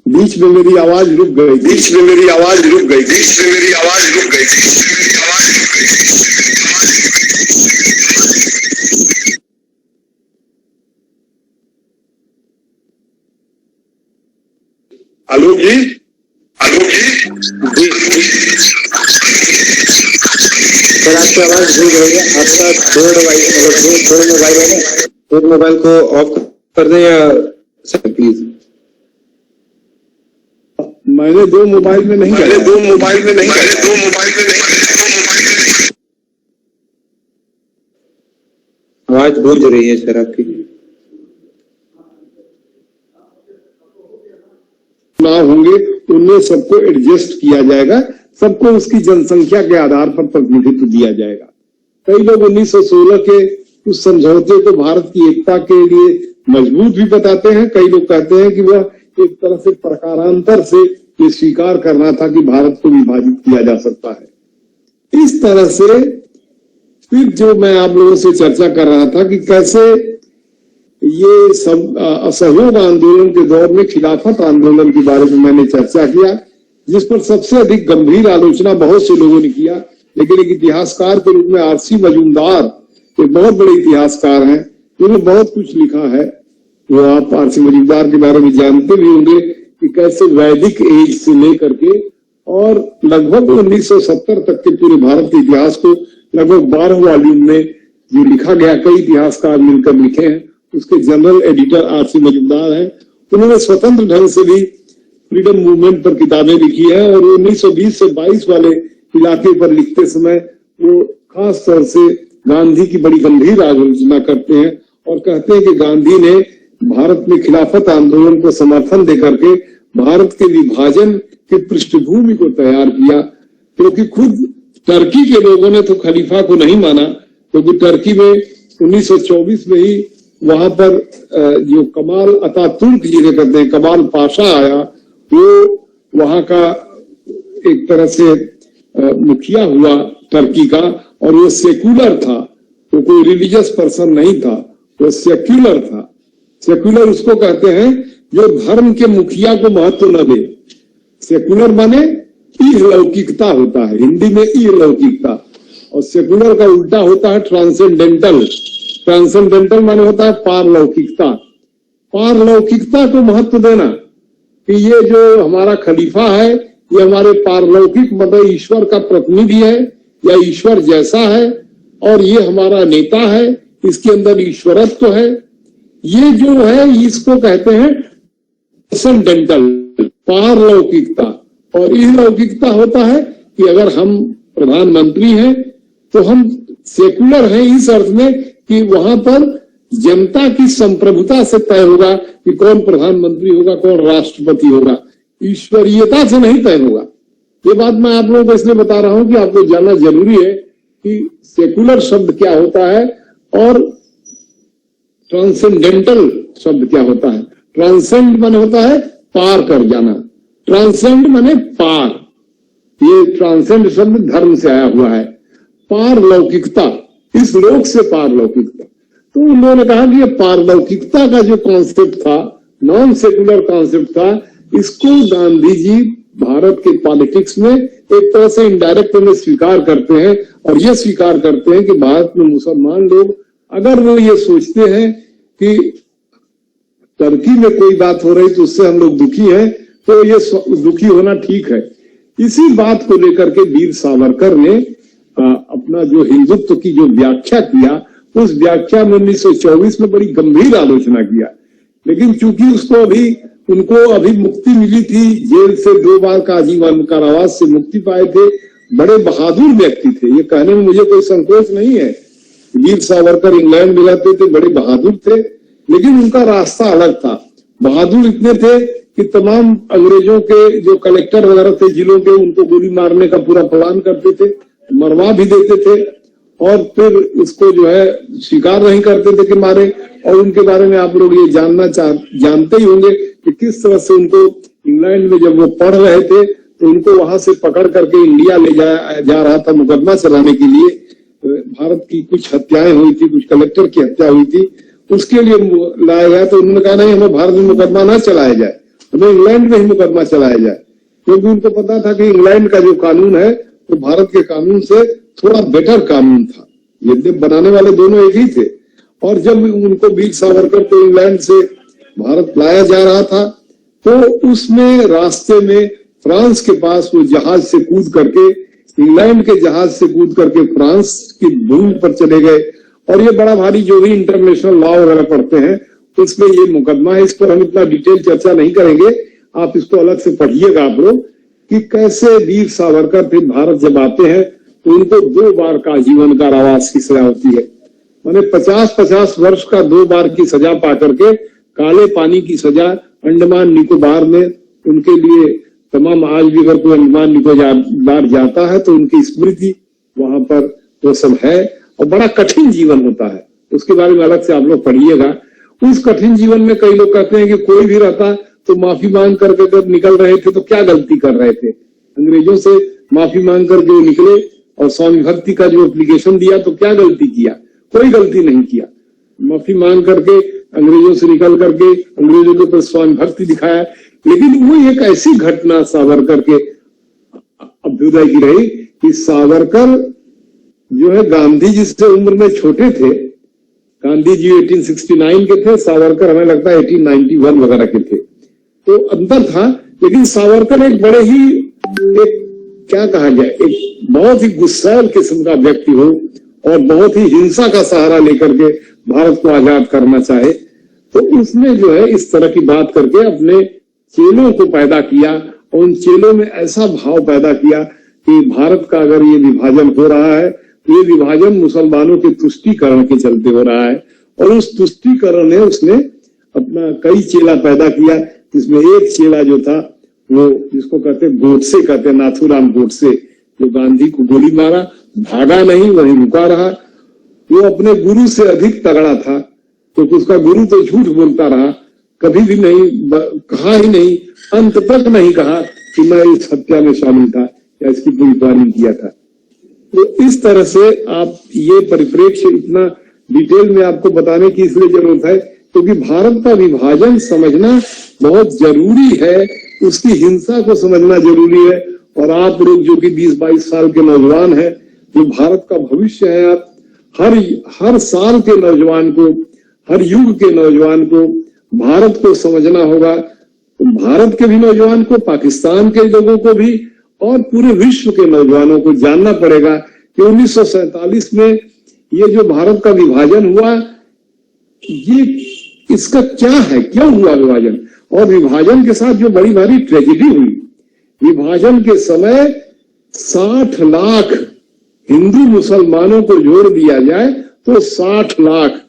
बीच में मेरी आवाज रुक गई, बीच में मेरी आवाज रुक गई, बीच में मेरी आवाज रुक गई, बीच में मेरी आवाज रुक गई। आलोक जी, आलोक जी, सर आपकी आवाज भूल रही है। आपका दो मोबाइल है ना, एक मोबाइल को ऑफ कर दें या सर प्लीज। मैंने 2 मोबाइल में नहीं, मैंने 2 मोबाइल में नहीं, मैंने 2 मोबाइल में नहीं, आवाज गूंज रही है सर आपकी। ना होंगे उनमें सबको एडजस्ट किया जाएगा, सबको उसकी जनसंख्या के आधार पर प्रतिनिधित्व दिया जाएगा। कई लोग 1916 के उस समझौते को भारत की एकता के लिए मजबूत भी बताते हैं। कई लोग कहते हैं कि वह एक तरह से प्रकारांतर से ये स्वीकार करना था कि भारत को विभाजित किया जा सकता है। इस तरह से फिर जो मैं आप लोगों से चर्चा कर रहा था कि कैसे ये सब असहयोग आंदोलन के दौर में खिलाफत आंदोलन के बारे में मैंने चर्चा किया, जिस पर सबसे अधिक गंभीर आलोचना बहुत से लोगों ने किया, लेकिन एक इतिहासकार के रूप में आरसी मजूमदार एक बहुत बड़े इतिहासकार हैं, उन्होंने बहुत कुछ लिखा है। वो आप आरसी मजूमदार के बारे में जानते भी होंगे कि कैसे वैदिक एज से लेकर के और लगभग 1970 तक के पूरे भारत के इतिहास को लगभग 12 वॉल्यूम में जो लिखा गया, कई इतिहासकार मिलकर लिखे हैं, उसके जनरल एडिटर आरसी मजूमदार हैं। उन्होंने स्वतंत्र ढंग से भी फ्रीडम मूवमेंट पर किताबें लिखी है और 1920 से 22 वाले इलाके पर लिखते समय वो खास तौर से गांधी की बड़ी गंभीर आलोचना करते हैं और कहते हैं कि गांधी ने भारत में खिलाफत आंदोलन को समर्थन देकर के भारत के विभाजन की पृष्ठभूमि को तैयार किया, क्योंकि खुद टर्की के लोगों ने तो खलीफा को नहीं माना, क्योंकि टर्की में 1924 में ही वहां पर जो कमाल अतातुर्क जिन्हें कहते हैं, कमाल पाशा आया, वो वहां का एक तरह से मुखिया हुआ टर्की का, और वो सेक्युलर था, वो कोई रिलीजियस पर्सन नहीं था, वो सेक्युलर था। सेक्युलर उसको कहते हैं जो धर्म के मुखिया को महत्व न दे। सेक्युलर माने इहलौकिकता होता है, हिंदी में इहलौकिकता, और सेक्युलर का उल्टा होता है ट्रांसेंडेंटल। ट्रांसेंडेंटल माने होता है पारलौकिकता। पारलौकिकता को महत्व देना कि ये जो हमारा खलीफा है ये हमारे पारलौकिक मतलब ईश्वर का प्रतिनिधि है या ईश्वर जैसा है, और ये हमारा नेता है, इसके अंदर ईश्वरत्व है। ये जो है इसको कहते हैं ट्रांसेंडेंटल, पारलौकिकता। और इहलौकिकता होता है कि अगर हम प्रधानमंत्री हैं तो हम सेकुलर हैं इस अर्थ में कि वहां पर जनता की संप्रभुता से तय होगा कि कौन प्रधानमंत्री होगा, कौन राष्ट्रपति होगा, ईश्वरीयता से नहीं तय होगा। ये बात मैं आप लोगों को इसलिए बता रहा हूं कि आपको जानना जरूरी है कि सेकुलर शब्द क्या होता है और ट्रांसेंडेंटल शब्द क्या होता है। ट्रांसेंड माने होता है पार कर जाना, ट्रांसेंड माने पार। ये ट्रांसेंड शब्द धर्म से आया हुआ है। पारलौकिकता, इस लोक से पारलौकिकता। तो उन्होंने कहा कि ये पारलौकिकता का जो कॉन्सेप्ट था, नॉन सेकुलर कॉन्सेप्ट था, इसको गांधी जी भारत के पॉलिटिक्स में एक तरह से इनडायरेक्ट में स्वीकार करते हैं, और ये स्वीकार करते हैं कि भारत में मुसलमान लोग अगर वो ये सोचते हैं कि टर्की में कोई बात हो रही तो उससे हम लोग दुखी हैं, तो ये दुखी होना ठीक है। इसी बात को लेकर के वीर सावरकर ने अपना जो हिंदुत्व की जो व्याख्या किया, उस व्याख्या में 1924 में बड़ी गंभीर आलोचना किया। लेकिन चूंकि उनको अभी मुक्ति मिली थी, जेल से 2 बार का आजीवन कारावास से मुक्ति पाए थे, बड़े बहादुर व्यक्ति थे। ये कहने में मुझे कोई संकोच नहीं है। वीर सावरकर इंग्लैंड में रहते थे, बड़े बहादुर थे, लेकिन उनका रास्ता अलग था। बहादुर इतने थे कि तमाम अंग्रेजों के जो कलेक्टर वगैरह थे जिलों के, उनको गोली मारने का पूरा प्लान करते थे, मरवा भी देते थे, और फिर उसको जो है स्वीकार नहीं करते थे कि मारे। और उनके बारे में आप लोग ये जानते ही होंगे कि किस तरह से उनको इंग्लैंड में जब वो पढ़ रहे थे तो उनको वहां से पकड़ करके इंडिया ले जा रहा था मुकदमा चलाने के लिए। भारत की कुछ हत्याएं हुई थी, कुछ कलेक्टर की हत्या हुई थी, उसके लिए लाया गया। तो उन्होंने कहा नहीं, हमें भारत में मुकदमा ना चलाया जाए, हमें इंग्लैंड में ही मुकदमा चलाया जाए, क्योंकि उनको पता था कि इंग्लैंड का जो कानून है तो भारत के कानून से थोड़ा बेटर कानून था। ये बनाने वाले दोनों एक ही थे। और जब उनको वीर सावरकर को इंग्लैंड से भारत लाया जा रहा था तो उसमें रास्ते में फ्रांस के पास वो जहाज से कूद करके, इंग्लैंड के जहाज से कूद करके फ्रांस की भूमि पर चले गए। और ये बड़ा भारी जो भी इंटरनेशनल लॉ वगैरह पढ़ते हैं उसमें ये मुकदमा है। इस पर हम इतना डिटेल चर्चा नहीं करेंगे, आप इसको अलग से पढ़िएगा आप लोग कि कैसे वीर सावरकर फिर भारत जब आते हैं तो उनको 2 बार का आजीवन कारावास की सजा होती है। माने 50-50 वर्ष का 2 बार की सजा पा करके काले पानी की सजा अंडमान निकोबार में उनके लिए तमाम, आज भी अगर कोई अंडमान निकोबार जाता है तो उनकी स्मृति वहां पर वो सब है। और बड़ा कठिन जीवन होता है, उसके बारे में अलग से आप लोग पढ़िएगा। उस कठिन जीवन में कई लोग कहते हैं कि कोई भी रहता तो माफी मांग करके जब निकल रहे थे तो क्या गलती कर रहे थे? अंग्रेजों से माफी मांग करके वो निकले और स्वामी भक्ति का जो एप्लीकेशन दिया तो क्या गलती किया? कोई गलती नहीं किया। माफी मांग करके अंग्रेजों से निकल करके अंग्रेजों के ऊपर स्वामी भक्ति दिखाया। लेकिन वो एक ऐसी घटना सावरकर के अभ्युदय की रही कि सावरकर जो है गांधी जी से उम्र में छोटे थे। गांधी जी 1869 के थे, सावरकर हमें लगता है 1891 वगैरह के थे, तो अंतर था। लेकिन सावरकर एक बड़े ही एक क्या कहा जाए, एक बहुत ही गुस्सैल किस्म का व्यक्ति हो और बहुत ही हिंसा का सहारा लेकर के भारत को आजाद करना चाहे, तो उसने जो है इस तरह की बात करके अपने चेलों को पैदा किया और उन चेलों में ऐसा भाव पैदा किया कि भारत का अगर ये विभाजन हो रहा है तो ये विभाजन मुसलमानों के तुष्टीकरण के चलते हो रहा है। और उस तुष्टीकरण ने उसने अपना कई चेला पैदा किया, जिसमें एक चेला जो था वो जिसको कहते गोडसे कहते, नाथूराम गोडसे, जो गांधी को गोली मारा, भागा नहीं, वहीं रुका रहा। वो अपने गुरु से अधिक तगड़ा था, तो उसका गुरु तो झूठ बोलता रहा, कभी भी नहीं कहा ही नहीं, अंत तक नहीं कहा कि मैं इस हत्या में शामिल था या इसकी पूरी प्लानिंग किया था। तो इस तरह से आप ये परिप्रेक्ष्य इतना डिटेल में आपको बताने की इसलिए जरूरत है क्योंकि भारत का विभाजन समझना बहुत जरूरी है, उसकी हिंसा को समझना जरूरी है। और आप लोग जो कि 20-22 साल के नौजवान हैं, जो भारत का भविष्य है, आप हर साल के नौजवान को, हर युग के नौजवान को भारत को समझना होगा। तो भारत के भी नौजवान को, पाकिस्तान के लोगों को भी और पूरे विश्व के नौजवानों को जानना पड़ेगा कि 1947 में ये जो भारत का विभाजन हुआ, ये इसका क्या है, क्यों हुआ विभाजन, और विभाजन के साथ जो बड़ी भारी ट्रेजेडी हुई। विभाजन के समय 60 लाख हिंदू मुसलमानों को जोड़ दिया जाए तो 60 लाख,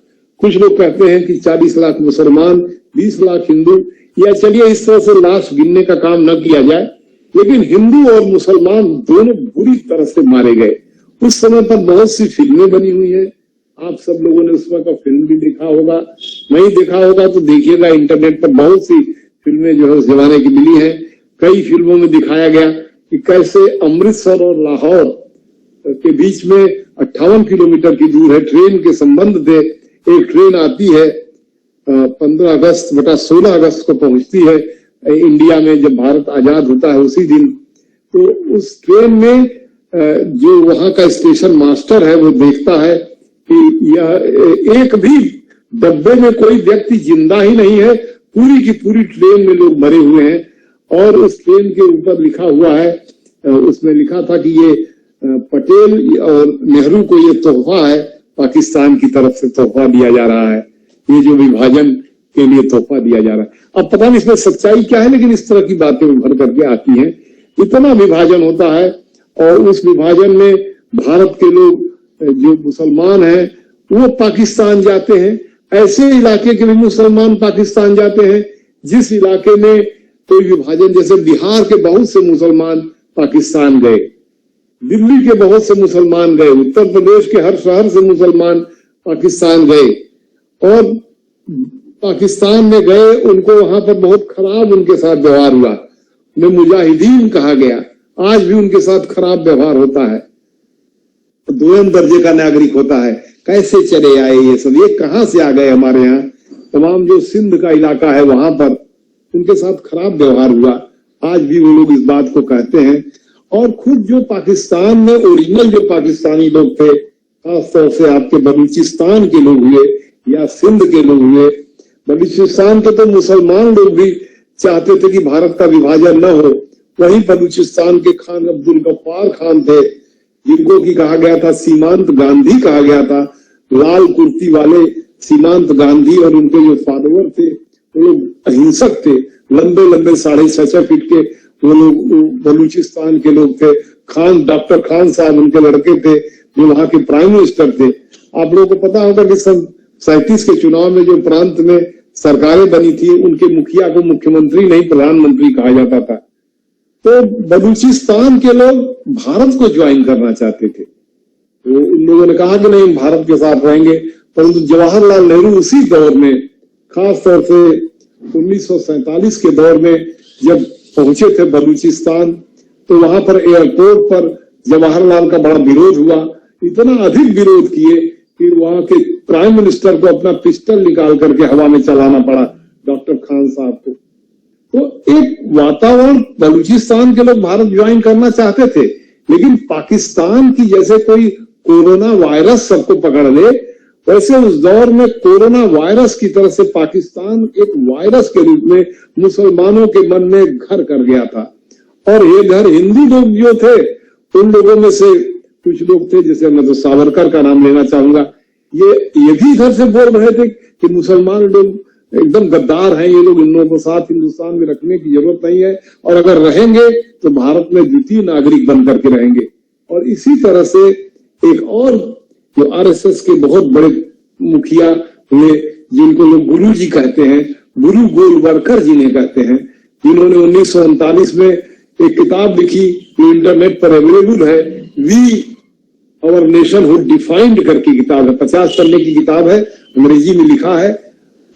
कुछ लोग कहते हैं कि 40 लाख मुसलमान, 20 लाख हिंदू, या चलिए इस तरह से लाश गिनने का काम न किया जाए, लेकिन हिंदू और मुसलमान दोनों बुरी तरह से मारे गए। उस समय पर बहुत सी फिल्में बनी हुई है, आप सब लोगों ने उस वक्त का फिल्म भी देखा होगा, नहीं देखा होगा तो देखिएगा, इंटरनेट पर बहुत सी फिल्में जो है उस जमाने की मिली है। कई फिल्मों में दिखाया गया कि कैसे अमृतसर और लाहौर के बीच में 58 किलोमीटर की दूर है, ट्रेन के संबंध थे। एक ट्रेन आती है 15 अगस्त बटा 16 अगस्त को पहुंचती है इंडिया में, जब भारत आजाद होता है उसी दिन। तो उस ट्रेन में जो वहां का स्टेशन मास्टर है वो देखता है कि यह एक भी डब्बे में कोई व्यक्ति जिंदा ही नहीं है, पूरी की पूरी ट्रेन में लोग मरे हुए हैं। और उस ट्रेन के ऊपर लिखा हुआ है, उसमें लिखा था कि ये पटेल और नेहरू को ये तोहफा है, पाकिस्तान की तरफ से तोहफा दिया जा रहा है, ये जो विभाजन के लिए तोहफा दिया जा रहा है। अब पता नहीं इसमें सच्चाई क्या है, लेकिन इस तरह की बातें उभर करके आती हैं। इतना विभाजन होता है और उस विभाजन में भारत के लोग जो मुसलमान हैं वो पाकिस्तान जाते हैं, ऐसे इलाके के भी मुसलमान पाकिस्तान जाते हैं जिस इलाके में कोई विभाजन, जैसे बिहार के बहुत से मुसलमान पाकिस्तान गए, दिल्ली के बहुत से मुसलमान गए, उत्तर प्रदेश के हर शहर से मुसलमान पाकिस्तान गए और पाकिस्तान में गए, उनको वहां पर बहुत खराब उनके साथ व्यवहार हुआ, उन्हें मुजाहिदीन कहा गया, आज भी उनके साथ खराब व्यवहार होता है, दोयम दर्जे का नागरिक होता है। कैसे चले आए ये सब, ये कहां से आ गए हमारे यहाँ? तमाम जो सिंध का इलाका है वहां पर उनके साथ खराब व्यवहार हुआ, आज भी वो लोग इस बात को कहते हैं। और खुद जो पाकिस्तान में ओरिजिनल जो पाकिस्तानी लोग थे, खासतौर से आपके बलूचिस्तान के लोग हुए या सिंध के लोग हुए, बलूचिस्तान के तो मुसलमान लोग भी चाहते थे कि भारत का विभाजन न हो। वहीं बलूचिस्तान के खान अब्दुल गफ्फार खान थे, जिनको की कहा गया था सीमांत गांधी कहा गया था, लाल कुर्ती वाले सीमांत गांधी, और उनके जो फॉलोअर थे वो लोग अहिंसक थे, लंबे लंबे 6.5 फीट के वो लोग बलूचिस्तान के लोग थे। खान, डॉक्टर खान साहब उनके लड़के थे जो वहां के प्राइम मिनिस्टर थे। आप लोगों को पता होगा कि सन 37 के चुनाव में जो प्रांत में सरकारें बनी थी, उनके मुखिया को मुख्यमंत्री नहीं प्रधानमंत्री कहा जाता था। तो बलूचिस्तान के लोग भारत को ज्वाइन करना चाहते थे, तो उन लोगों ने कहा कि नहीं भारत के साथ रहेंगे, परंतु जवाहरलाल नेहरू उसी दौर में, खास तौर से 1947 के दौर में जब पहुंचे थे बलूचिस्तान, तो वहां पर एयरपोर्ट पर जवाहरलाल का बड़ा विरोध हुआ, इतना अधिक विरोध किए कि वहां के प्राइम मिनिस्टर को अपना पिस्टल निकाल करके हवा में चलाना पड़ा, डॉक्टर खान साहब को। तो एक वातावरण, बलूचिस्तान के लोग भारत ज्वाइन करना चाहते थे, लेकिन पाकिस्तान की जैसे कोई कोरोना वायरस सबको पकड़ ले, वैसे उस दौर में कोरोना वायरस की तरह से पाकिस्तान एक वायरस के रूप में मुसलमानों के मन में घर कर गया था। और ये घर हिंदू लोग जो थे, उन लोगों में से कुछ लोग थे, जैसे मैं तो सावरकर का नाम लेना चाहूंगा, ये भी घर से बोल रहे थे कि मुसलमान लोग एकदम गद्दार हैं, ये लोग इन लोगों को साथ हिंदुस्तान में रखने की जरूरत नहीं है, और अगर रहेंगे तो भारत में द्वितीय नागरिक बन करके रहेंगे। और इसी तरह से एक और जो आरएसएस के बहुत बड़े मुखिया हुए, जिनको लोग गुरु जी कहते हैं, गुरु गोलवलकर जिन्हें कहते हैं, जिन्होंने 1939 में एक किताब लिखी जो इंटरनेट पर अवेलेबल है, we our nationhood defined करके किताब है, 50 पन्ने की किताब है, अंग्रेजी में लिखा है।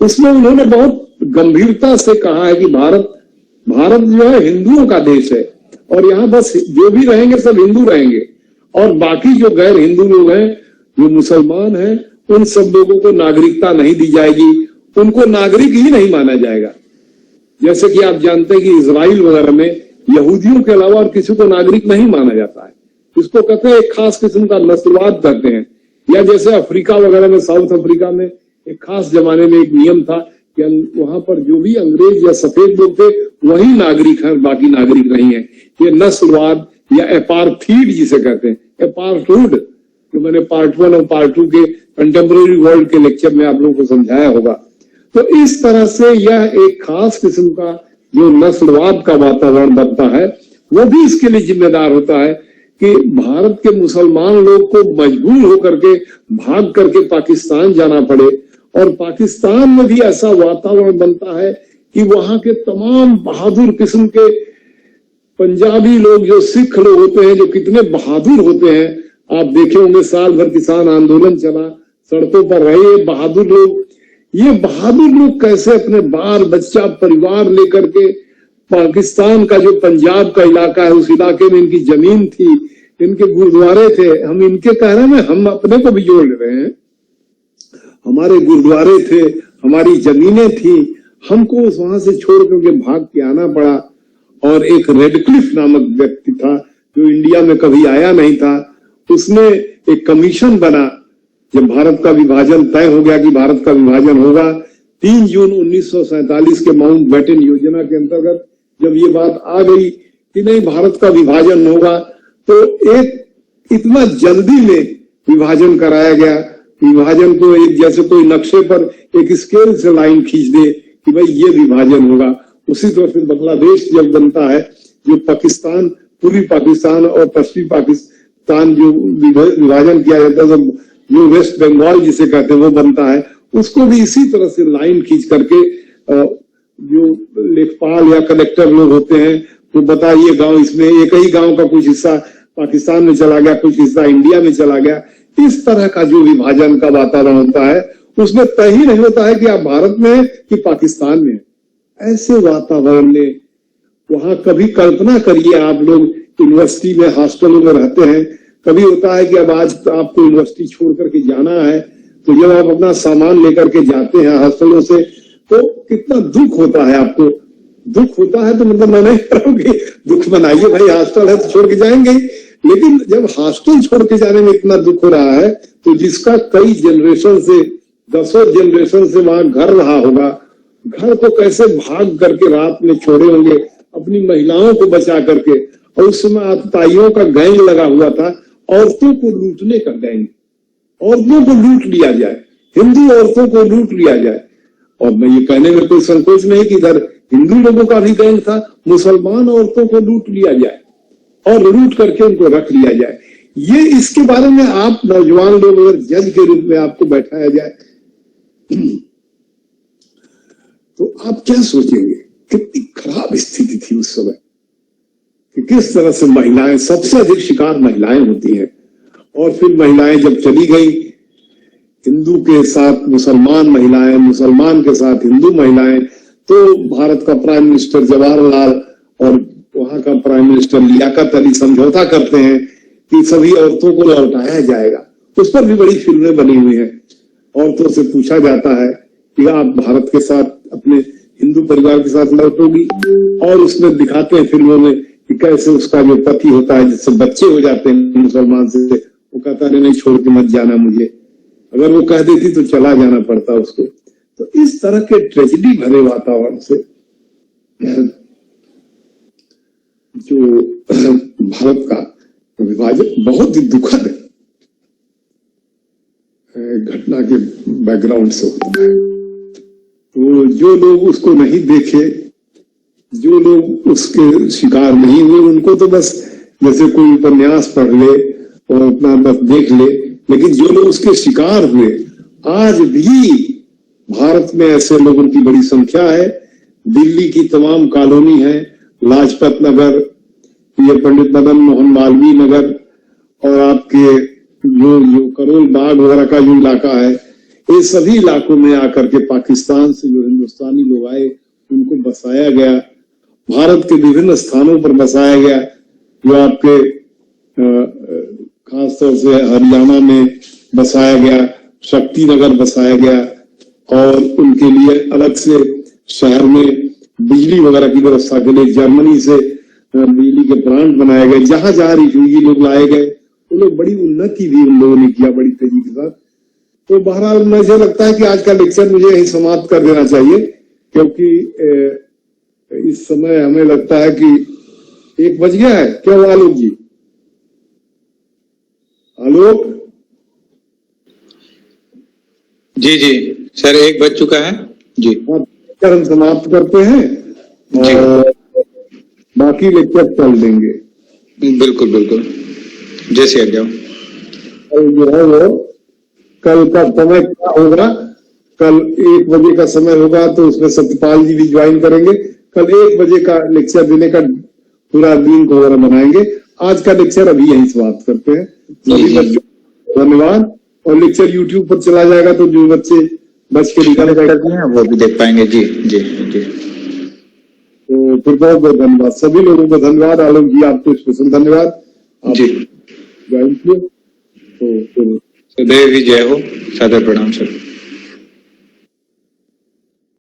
उसमें उन्होंने बहुत गंभीरता से कहा है कि भारत जो है हिंदुओं का देश है, और यहाँ बस जो भी रहेंगे सब हिंदू रहेंगे, और बाकी जो गैर हिंदू लोग हैं, जो मुसलमान हैं, उन सब लोगों को नागरिकता नहीं दी जाएगी, उनको नागरिक ही नहीं माना जाएगा। जैसे कि आप जानते हैं कि इजराइल वगैरह में यहूदियों के अलावा और किसी को नागरिक नहीं माना जाता है, इसको कहते हैं एक खास किस्म का नस्लवाद करते हैं। या जैसे अफ्रीका वगैरह में, साउथ अफ्रीका में एक खास जमाने में एक नियम था कि वहां पर जो भी अंग्रेज या सफेद लोग थे वही नागरिक हैं, बाकी नागरिक नहीं है। ये नस्लवाद या एपार्थीड जिसे कहते हैं, एपार्थूड, जो मैंने पार्ट 1 और पार्ट 2 के कंटेम्परेरी वर्ल्ड के लेक्चर में आप लोगों को समझाया होगा। तो इस तरह से यह एक खास किस्म का जो नस्लवाद का वातावरण बनता है, वो भी इसके लिए जिम्मेदार होता है कि भारत के मुसलमान लोग को मजबूर होकर के भाग करके पाकिस्तान जाना पड़े, और पाकिस्तान में भी ऐसा वातावरण बनता है कि वहां के तमाम बहादुर किस्म के पंजाबी लोग, जो सिख लोग होते हैं, जो कितने बहादुर होते हैं, आप देखे होंगे साल भर किसान आंदोलन चला, सड़कों पर रहे बहादुर लोग। ये बहादुर लोग कैसे अपने बाल बच्चा परिवार लेकर के, पाकिस्तान का जो पंजाब का इलाका है, उस इलाके में इनकी जमीन थी, इनके गुरुद्वारे थे, हम इनके कह रहे हैं, हम अपने को भी जोड़ ले रहे हैं, हमारे गुरुद्वारे थे, हमारी जमीनें थी, हमको वहां से छोड़ करके भाग के आना पड़ा। और एक रेडक्लिफ नामक व्यक्ति था जो इंडिया में कभी आया नहीं था, उसने एक कमीशन बना जब भारत का विभाजन तय हो गया कि भारत का विभाजन होगा। 3 जून 1947 के माउंट बैटन योजना के अंतर्गत जब ये बात आ गई कि नहीं भारत का विभाजन होगा, तो एक इतना जल्दी में विभाजन कराया गया, विभाजन को एक जैसे कोई नक्शे पर एक स्केल से लाइन खींच दे कि भाई ये विभाजन होगा। उसी तरह से बांग्लादेश जब बनता है, जो पाकिस्तान, पूर्वी पाकिस्तान और पश्चिमी पाकिस्तान जो विभाजन किया जाता है, जो वेस्ट बंगाल जिसे कहते हैं वो बनता है, उसको भी इसी तरह से लाइन खींच करके जो लेखपाल या कलेक्टर लोग होते हैं वो बताइए गांव, इसमें एक ही गांव का कुछ हिस्सा पाकिस्तान में चला गया, कुछ हिस्सा इंडिया में चला गया। इस तरह का जो विभाजन का वातावरण होता है, उसमें तय ही नहीं होता है कि आप भारत में हैं कि पाकिस्तान में। ऐसे वातावरण में वहां कभी कल्पना करिए, आप लोग यूनिवर्सिटी में हॉस्टलों में रहते हैं, कभी होता है कि अब आज आपको यूनिवर्सिटी छोड़ करके जाना है, तो जब आप अपना सामान लेकर के जाते हैं हॉस्टलों से, तो कितना दुख होता है आपको। दुख होता है तो मतलब मैं नहीं करूंगी, दुख मनाइए भाई, हॉस्टल है तो छोड़ के जाएंगे, लेकिन जब हॉस्टल छोड़ के जाने में इतना दुख हो रहा है, तो जिसका कई जनरेशन से, 10 जनरेशन से वहां घर रहा होगा, घर को कैसे भाग करके रात में छोड़े होंगे, अपनी महिलाओं को बचा करके। और उस समय आतताइयों का गैंग लगा हुआ था, औरतों को लूटने का गैंग, औरतों को लूट लिया जाए, हिंदू औरतों को लूट लिया जाए। और मैं ये कहने में कोई संकोच नहीं कि इधर हिंदू लोगों का भी गैंग था, मुसलमान औरतों को लूट लिया जाए और लूट करके उनको रख लिया जाए। ये इसके बारे में आप नौजवान लोग अगर जज के रूप में आपको बैठाया जाए तो आप क्या सोचेंगे? कितनी खराब स्थिति थी उस समय कि किस तरह से महिलाएं, सबसे अधिक शिकार महिलाएं होती हैं। और फिर महिलाएं जब चली गई, हिंदू के साथ मुसलमान महिलाएं, मुसलमान के साथ हिंदू महिलाएं, तो भारत का प्राइम मिनिस्टर जवाहरलाल और वहां का प्राइम मिनिस्टर लियाकत अली समझौता करते हैं कि सभी औरतों को लौटाया जाएगा। उस पर भी बड़ी फिल्में बनी हुई हैं। औरतों से पूछा जाता है कि आप भारत के साथ अपने हिंदू परिवार के साथ लौटोगी, और उसमें दिखाते हैं फिल्मों में कि कैसे उसका जो पति होता है जिससे बच्चे हो जाते हैं मुसलमान से, वो कहता है नहीं छोड़ के मत जाना मुझे, अगर वो कह देती तो चला जाना पड़ता उसको। तो इस तरह के ट्रेजेडी भरे वातावरण से जो भारत का विभाजन बहुत ही दुखद घटना के बैकग्राउंड से होता है। तो जो लोग उसको नहीं देखे, जो लोग उसके शिकार नहीं हुए, उनको तो बस जैसे कोई उपन्यास पढ़ ले और अपना बस देख ले, लेकिन जो लोग उसके शिकार हुए, आज भी भारत में ऐसे लोगों की बड़ी संख्या है। दिल्ली की तमाम कॉलोनी है, लाजपत नगर, ये पंडित मदन मोहन मालवीय नगर, और आपके जो करोल बाग वगैरह का जो इलाका है, ये सभी इलाकों में आकर के पाकिस्तान से जो हिंदुस्तानी लोग आए उनको बसाया गया। भारत के विभिन्न स्थानों पर बसाया गया, जो आपके खासतौर से हरियाणा में बसाया गया, शक्ति नगर बसाया गया, और उनके लिए अलग से शहर में बिजली वगैरह की व्यवस्था के लिए जर्मनी से बिजली के प्लांट बनाए गए। जहां जहां रिफ्यूजी लोग लाए गए, वो लोग बड़ी उन्नति भी उन लोगों ने किया बड़ी तेजी के साथ। तो बहरहाल मुझे लगता है कि आज का लेक्चर मुझे यही समाप्त कर देना चाहिए, क्योंकि इस समय हमें लगता है कि 1 बज गया है। क्या हुआ आलोक जी? आलोक जी जी सर, 1 बज चुका है जी। हम समाप्त करते हैं और बाकी लेक्चर चल देंगे। बिल्कुल बिल्कुल, जैसे आ जाओ। कल जो है वो कल का समय क्या होगा? कल 1 बजे का समय होगा, तो उसमें सत्यपाल जी भी ज्वाइन करेंगे। कल 1 बजे का लेक्चर देने का पूरा लिंक वगैरह बनाएंगे। आज का लेक्चर अभी यही समाप्त करते हैं। सभी बच्चों को धन्यवाद। और लेक्चर यूट्यूब पर चला जाएगा, तो जो बच्चे बच के निकल जाएगा वो भी देख पाएंगे। जी जी जी, तो फिर बहुत बहुत धन्यवाद सभी लोगों को। धन्यवाद आलोक जी, आपको स्पेशल धन्यवाद जी। ज्वाइन किए। तो सदैव ही जय हो। सादर प्रणाम सर।